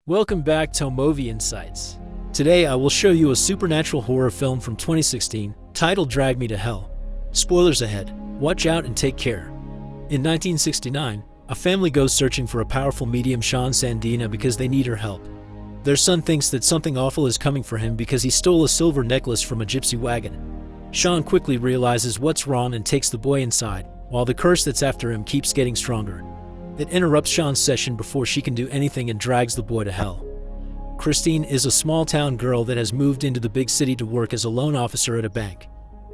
Welcome back to Movie Insights. Today I will show you a supernatural horror film from 2016 titled Drag Me to Hell. Spoilers ahead. Watch out and take care. In 1969, a family goes searching for a powerful medium, Sean Sandina, because they need her help. Their son thinks that something awful is coming for him because he stole a silver necklace from a gypsy wagon. Sean quickly realizes what's wrong and takes the boy inside, while the curse that's after him keeps getting stronger. It interrupts Sean's session before she can do anything and drags the boy to hell. Christine is a small-town girl that has moved into the big city to work as a loan officer at a bank.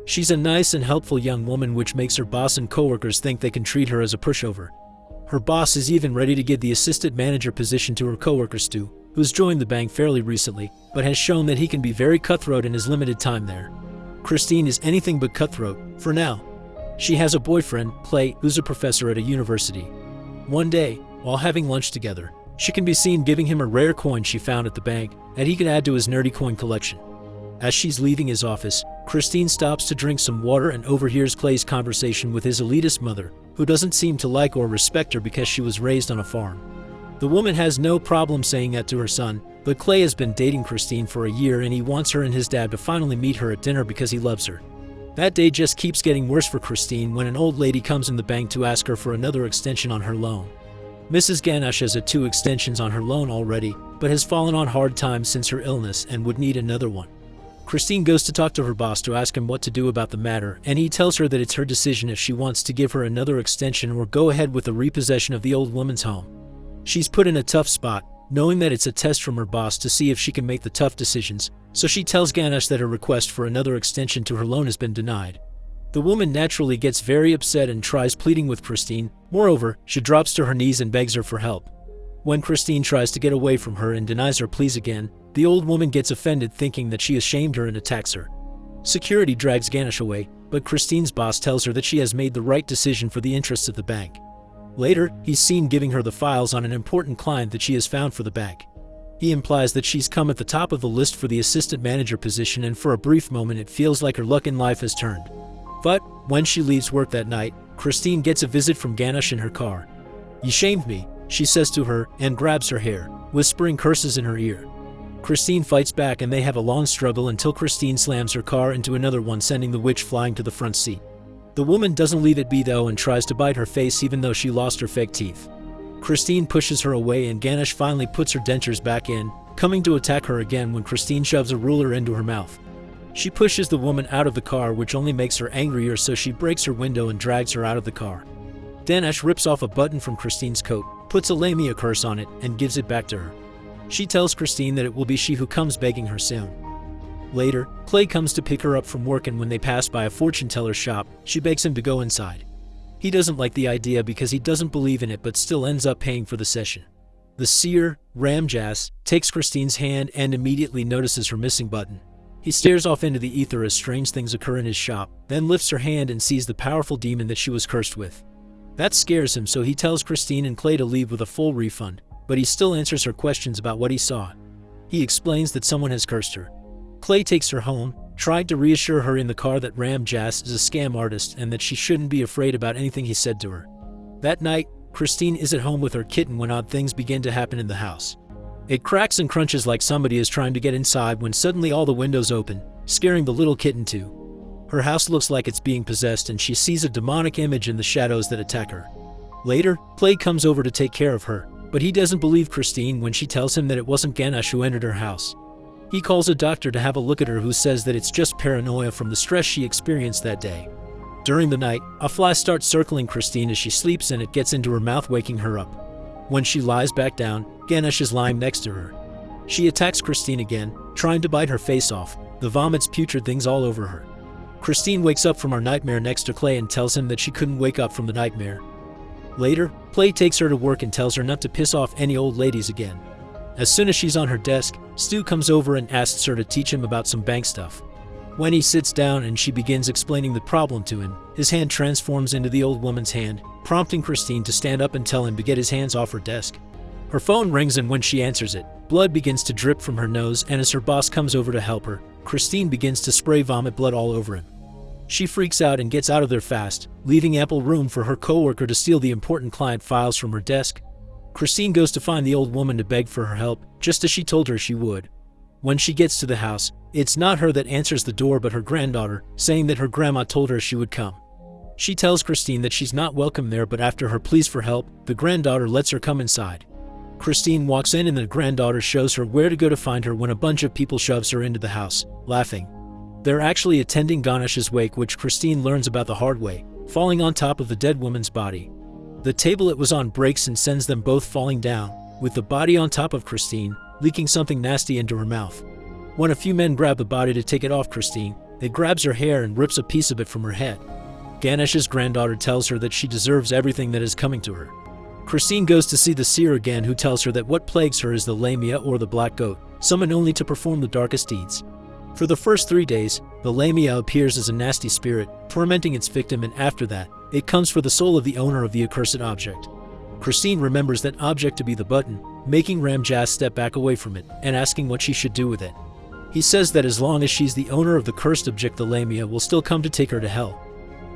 She's a nice and helpful young woman, which makes her boss and coworkers think they can treat her as a pushover. Her boss is even ready to give the assistant manager position to her coworker Stu, who's joined the bank fairly recently, but has shown that he can be very cutthroat in his limited time there. Christine is anything but cutthroat, for now. She has a boyfriend, Clay, who's a professor at a university. One day, while having lunch together, she can be seen giving him a rare coin she found at the bank that he could add to his nerdy coin collection. As she's leaving his office, Christine stops to drink some water and overhears Clay's conversation with his elitist mother, who doesn't seem to like or respect her because she was raised on a farm. The woman has no problem saying that to her son, but Clay has been dating Christine for a year and he wants her and his dad to finally meet her at dinner because he loves her. That day just keeps getting worse for Christine when an old lady comes in the bank to ask her for another extension on her loan. Mrs. Ganesh has 2 extensions on her loan already, but has fallen on hard times since her illness and would need another one. Christine goes to talk to her boss to ask him what to do about the matter, and he tells her that it's her decision if she wants to give her another extension or go ahead with the repossession of the old woman's home. She's put in a tough spot, knowing that it's a test from her boss to see if she can make the tough decisions, so she tells Ganesh that her request for another extension to her loan has been denied. The woman naturally gets very upset and tries pleading with Christine. Moreover, she drops to her knees and begs her for help. When Christine tries to get away from her and denies her pleas again, the old woman gets offended, thinking that she has shamed her and attacks her. Security drags Ganesh away, but Christine's boss tells her that she has made the right decision for the interests of the bank. Later, he's seen giving her the files on an important client that she has found for the bank. He implies that she's come at the top of the list for the assistant manager position, and for a brief moment it feels like her luck in life has turned. But when she leaves work that night, Christine gets a visit from Ganesh in her car. "You shamed me," she says to her, and grabs her hair, whispering curses in her ear. Christine fights back and they have a long struggle until Christine slams her car into another one, sending the witch flying to the front seat. The woman doesn't leave it be though and tries to bite her face even though she lost her fake teeth. Christine pushes her away and Ganesh finally puts her dentures back in, coming to attack her again when Christine shoves a ruler into her mouth. She pushes the woman out of the car, which only makes her angrier, so she breaks her window and drags her out of the car. Ganesh rips off a button from Christine's coat, puts a Lamia curse on it, and gives it back to her. She tells Christine that it will be she who comes begging her soon. Later, Clay comes to pick her up from work, and when they pass by a fortune teller's shop, she begs him to go inside. He doesn't like the idea because he doesn't believe in it, but still ends up paying for the session. The seer, Ramjas, takes Christine's hand and immediately notices her missing button. He stares off into the ether as strange things occur in his shop, then lifts her hand and sees the powerful demon that she was cursed with. That scares him, so he tells Christine and Clay to leave with a full refund, but he still answers her questions about what he saw. He explains that someone has cursed her. Clay takes her home, tried to reassure her in the car that Ramjas is a scam artist and that she shouldn't be afraid about anything he said to her. That night, Christine is at home with her kitten when odd things begin to happen in the house. It cracks and crunches like somebody is trying to get inside when suddenly all the windows open, scaring the little kitten too. Her house looks like it's being possessed and she sees a demonic image in the shadows that attack her. Later, Clay comes over to take care of her, but he doesn't believe Christine when she tells him that it wasn't Ganesh who entered her house. He calls a doctor to have a look at her, who says that it's just paranoia from the stress she experienced that day. During the night, a fly starts circling Christine as she sleeps and it gets into her mouth, waking her up. When she lies back down, Ganesh is lying next to her. She attacks Christine again, trying to bite her face off. The vomits putrid things all over her. Christine wakes up from her nightmare next to Clay and tells him that she couldn't wake up from the nightmare. Later, Clay takes her to work and tells her not to piss off any old ladies again. As soon as she's on her desk, Stu comes over and asks her to teach him about some bank stuff. When he sits down and she begins explaining the problem to him, his hand transforms into the old woman's hand, prompting Christine to stand up and tell him to get his hands off her desk. Her phone rings and when she answers it, blood begins to drip from her nose, and as her boss comes over to help her, Christine begins to spray vomit blood all over him. She freaks out and gets out of there fast, leaving ample room for her coworker to steal the important client files from her desk. Christine goes to find the old woman to beg for her help, just as she told her she would. When she gets to the house, it's not her that answers the door but her granddaughter, saying that her grandma told her she would come. She tells Christine that she's not welcome there, but after her pleas for help, the granddaughter lets her come inside. Christine walks in and the granddaughter shows her where to go to find her when a bunch of people shoves her into the house, laughing. They're actually attending Ganesh's wake, which Christine learns about the hard way, falling on top of the dead woman's body. The table it was on breaks and sends them both falling down, with the body on top of Christine, leaking something nasty into her mouth. When a few men grab the body to take it off Christine, it grabs her hair and rips a piece of it from her head. Ganesh's granddaughter tells her that she deserves everything that is coming to her. Christine goes to see the seer again, who tells her that what plagues her is the lamia, or the black goat, summoned only to perform the darkest deeds. For the first 3 days, the lamia appears as a nasty spirit, tormenting its victim, and after that, it comes for the soul of the owner of the accursed object. Christine remembers that object to be the button, making Ramjas step back away from it, and asking what she should do with it. He says that as long as she's the owner of the cursed object, the lamia will still come to take her to hell.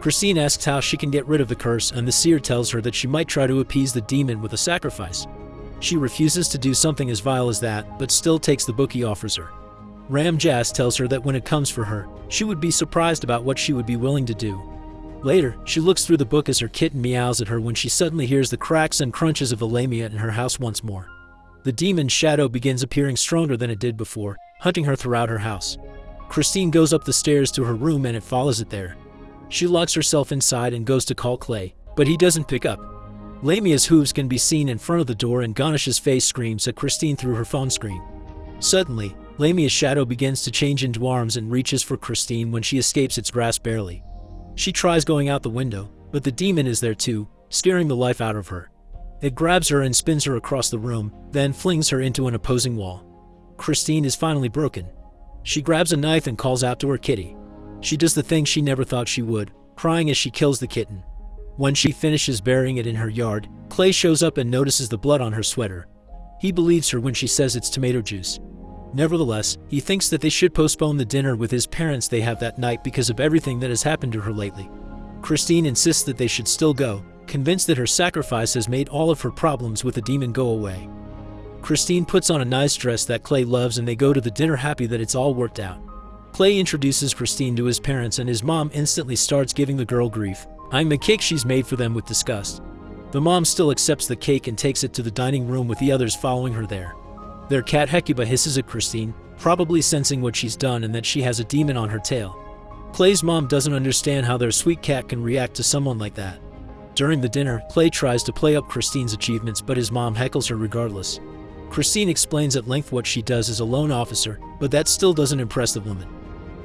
Christine asks how she can get rid of the curse, and the seer tells her that she might try to appease the demon with a sacrifice. She refuses to do something as vile as that, but still takes the book he offers her. Ramjas tells her that when it comes for her, she would be surprised about what she would be willing to do. Later, she looks through the book as her kitten meows at her when she suddenly hears the cracks and crunches of the lamia in her house once more. The demon's shadow begins appearing stronger than it did before, hunting her throughout her house. Christine goes up the stairs to her room and it follows it there. She locks herself inside and goes to call Clay, but he doesn't pick up. Lamia's hooves can be seen in front of the door and Ganesh's face screams at Christine through her phone screen. Suddenly, Lamia's shadow begins to change into arms and reaches for Christine when she escapes its grasp barely. She tries going out the window, but the demon is there too, scaring the life out of her. It grabs her and spins her across the room, then flings her into an opposing wall. Christine is finally broken. She grabs a knife and calls out to her kitty. She does the thing she never thought she would, crying as she kills the kitten. When she finishes burying it in her yard, Clay shows up and notices the blood on her sweater. He believes her when she says it's tomato juice. Nevertheless, he thinks that they should postpone the dinner with his parents they have that night because of everything that has happened to her lately. Christine insists that they should still go, convinced that her sacrifice has made all of her problems with the demon go away. Christine puts on a nice dress that Clay loves and they go to the dinner happy that it's all worked out. Clay introduces Christine to his parents and his mom instantly starts giving the girl grief, eyeing the cake she's made for them with disgust. The mom still accepts the cake and takes it to the dining room with the others following her there. Their cat Hecuba hisses at Christine, probably sensing what she's done and that she has a demon on her tail. Clay's mom doesn't understand how their sweet cat can react to someone like that. During the dinner, Clay tries to play up Christine's achievements, but his mom heckles her regardless. Christine explains at length what she does as a loan officer, but that still doesn't impress the woman.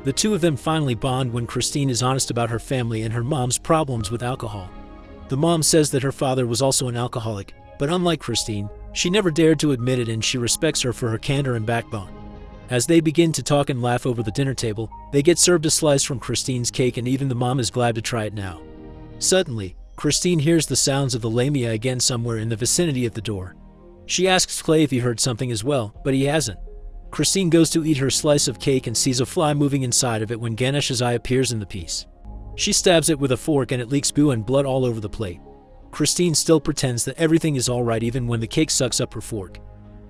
The two of them finally bond when Christine is honest about her family and her mom's problems with alcohol. The mom says that her father was also an alcoholic, but unlike Christine, she never dared to admit it and she respects her for her candor and backbone. As they begin to talk and laugh over the dinner table, they get served a slice from Christine's cake and even the mom is glad to try it now. Suddenly, Christine hears the sounds of the lamia again somewhere in the vicinity of the door. She asks Clay if he heard something as well, but he hasn't. Christine goes to eat her slice of cake and sees a fly moving inside of it when Ganesh's eye appears in the piece. She stabs it with a fork and it leaks goo and blood all over the plate. Christine still pretends that everything is alright even when the cake sucks up her fork.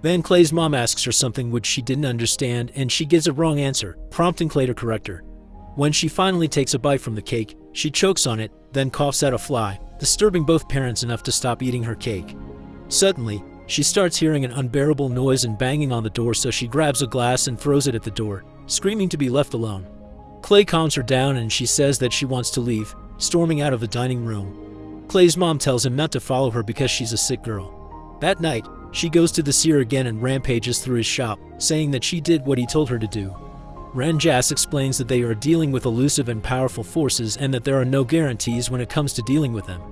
Then Clay's mom asks her something which she didn't understand and she gives a wrong answer, prompting Clay to correct her. When she finally takes a bite from the cake, she chokes on it, then coughs out a fly, disturbing both parents enough to stop eating her cake. Suddenly, she starts hearing an unbearable noise and banging on the door, so she grabs a glass and throws it at the door, screaming to be left alone. Clay calms her down and she says that she wants to leave, storming out of the dining room. Clay's mom tells him not to follow her because she's a sick girl. That night, she goes to the seer again and rampages through his shop, saying that she did what he told her to do. Ramjas explains that they are dealing with elusive and powerful forces and that there are no guarantees when it comes to dealing with them.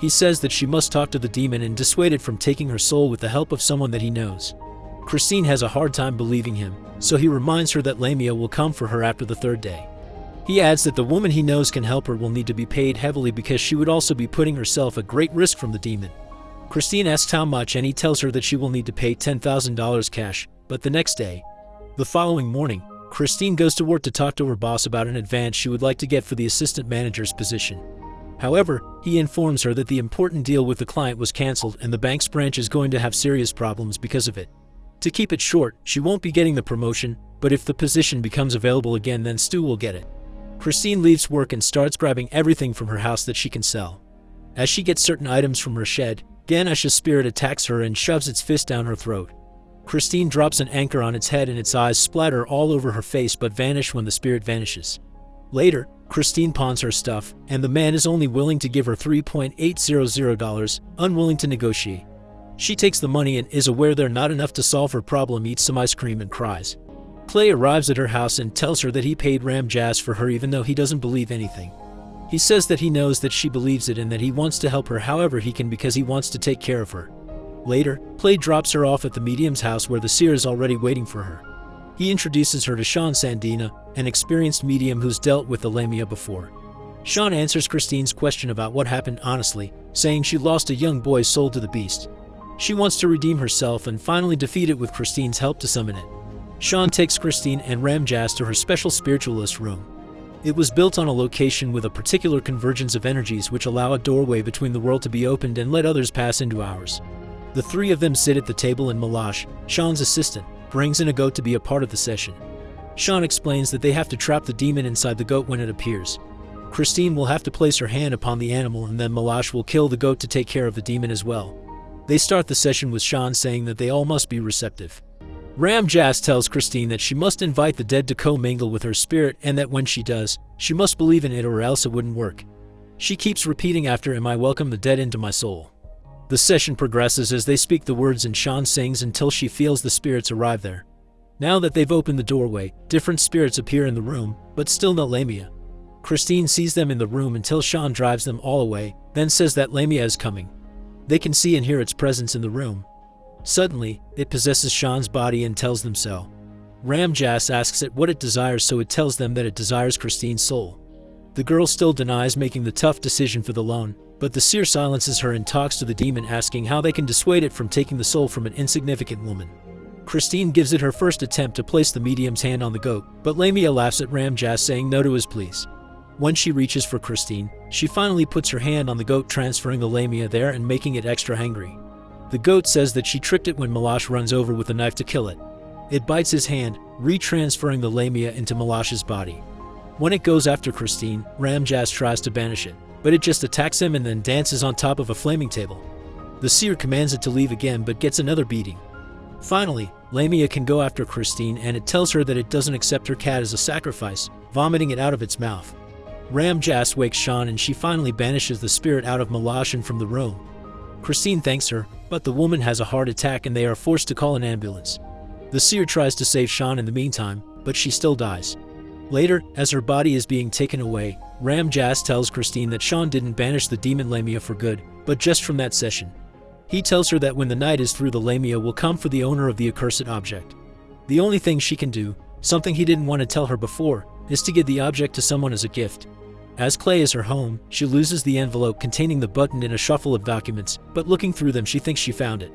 He says that she must talk to the demon and dissuade it from taking her soul with the help of someone that he knows. Christine has a hard time believing him, so he reminds her that Lamia will come for her after the 3rd day. He adds that the woman he knows can help her will need to be paid heavily because she would also be putting herself at great risk from the demon. Christine asks how much and he tells her that she will need to pay $10,000 cash, but the next day. The following morning, Christine goes to work to talk to her boss about an advance she would like to get for the assistant manager's position. However, he informs her that the important deal with the client was cancelled and the bank's branch is going to have serious problems because of it. To keep it short, she won't be getting the promotion, but if the position becomes available again, then Stu will get it. Christine leaves work and starts grabbing everything from her house that she can sell. As she gets certain items from her shed, Ganesh's spirit attacks her and shoves its fist down her throat. Christine drops an anchor on its head and its eyes splatter all over her face but vanish when the spirit vanishes. Later, Christine pawns her stuff, and the man is only willing to give her $3,800, unwilling to negotiate. She takes the money and is aware they're not enough to solve her problem, eats some ice cream and cries. Clay arrives at her house and tells her that he paid Ram Jazz for her even though he doesn't believe anything. He says that he knows that she believes it and that he wants to help her however he can because he wants to take care of her. Later, Clay drops her off at the medium's house where the seer is already waiting for her. He introduces her to Sean Sandina, an experienced medium who's dealt with the Lamia before. Sean answers Christine's question about what happened honestly, saying she lost a young boy sold to the beast. She wants to redeem herself and finally defeat it with Christine's help to summon it. Sean takes Christine and Ram Jazz to her special spiritualist room. It was built on a location with a particular convergence of energies which allow a doorway between the world to be opened and let others pass into ours. The three of them sit at the table and Malash, Sean's assistant, brings in a goat to be a part of the session. Sean explains that they have to trap the demon inside the goat when it appears. Christine will have to place her hand upon the animal and then Malash will kill the goat to take care of the demon as well. They start the session with Sean saying that they all must be receptive. Ram Jazz tells Christine that she must invite the dead to co-mingle with her spirit and that when she does, she must believe in it or else it wouldn't work. She keeps repeating after him, "I welcome the dead into my soul." The session progresses as they speak the words and Sean sings until she feels the spirits arrive there. Now that they've opened the doorway, different spirits appear in the room, but still no Lamia. Christine sees them in the room until Sean drives them all away, then says that Lamia is coming. They can see and hear its presence in the room. Suddenly, it possesses Sean's body and tells them so. Ram Jazz asks it what it desires, so it tells them that it desires Christine's soul. The girl still denies making the tough decision for the loan, but the seer silences her and talks to the demon asking how they can dissuade it from taking the soul from an insignificant woman. Christine gives it her first attempt to place the medium's hand on the goat, but Lamia laughs at Ram Jazz saying no to his pleas. When she reaches for Christine, she finally puts her hand on the goat, transferring the Lamia there and making it extra angry. The goat says that she tricked it when Malash runs over with a knife to kill it. It bites his hand, retransferring the Lamia into Malash's body. When it goes after Christine, Ram Jazz tries to banish it, but it just attacks him and then dances on top of a flaming table. The seer commands it to leave again but gets another beating. Finally, Lamia can go after Christine and it tells her that it doesn't accept her cat as a sacrifice, vomiting it out of its mouth. Ram Jazz wakes Sean and she finally banishes the spirit out of Malash and from the room. Christine thanks her, but the woman has a heart attack and they are forced to call an ambulance. The seer tries to save Sean in the meantime, but she still dies. Later, as her body is being taken away, Ram Jazz tells Christine that Sean didn't banish the demon Lamia for good, but just from that session. He tells her that when the night is through, the Lamia will come for the owner of the accursed object. The only thing she can do, something he didn't want to tell her before, is to give the object to someone as a gift. As Clay is her home, she loses the envelope containing the button in a shuffle of documents, but looking through them she thinks she found it.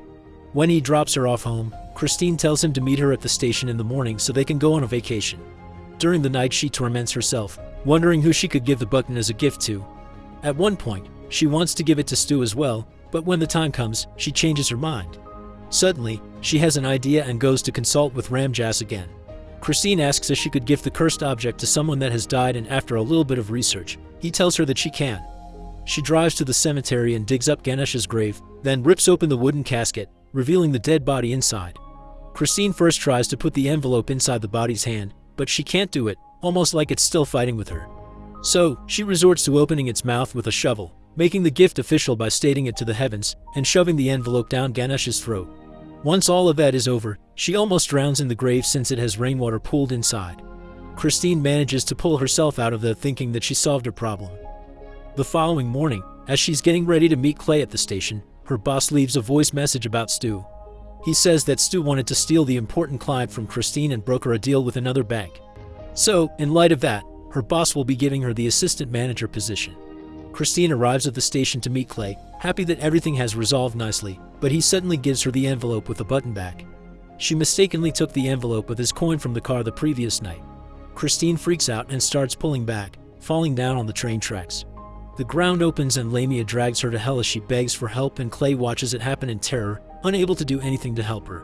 When he drops her off home, Christine tells him to meet her at the station in the morning so they can go on a vacation. During the night she torments herself, wondering who she could give the button as a gift to. At one point, she wants to give it to Stu as well, but when the time comes, she changes her mind. Suddenly, she has an idea and goes to consult with Ram Jazz again. Christine asks if she could give the cursed object to someone that has died, and after a little bit of research, he tells her that she can. She drives to the cemetery and digs up Ganesh's grave, then rips open the wooden casket, revealing the dead body inside. Christine first tries to put the envelope inside the body's hand, but she can't do it, almost like it's still fighting with her. So, she resorts to opening its mouth with a shovel, making the gift official by stating it to the heavens, and shoving the envelope down Ganesh's throat. Once all of that is over, she almost drowns in the grave since it has rainwater pooled inside. Christine manages to pull herself out of that, thinking that she solved her problem. The following morning, as she's getting ready to meet Clay at the station, her boss leaves a voice message about Stu. He says that Stu wanted to steal the important client from Christine and broker a deal with another bank. So, in light of that, her boss will be giving her the assistant manager position. Christine arrives at the station to meet Clay, happy that everything has resolved nicely, but he suddenly gives her the envelope with a button back. She mistakenly took the envelope with his coin from the car the previous night. Christine freaks out and starts pulling back, falling down on the train tracks. The ground opens and Lamia drags her to hell as she begs for help, and Clay watches it happen in terror, unable to do anything to help her.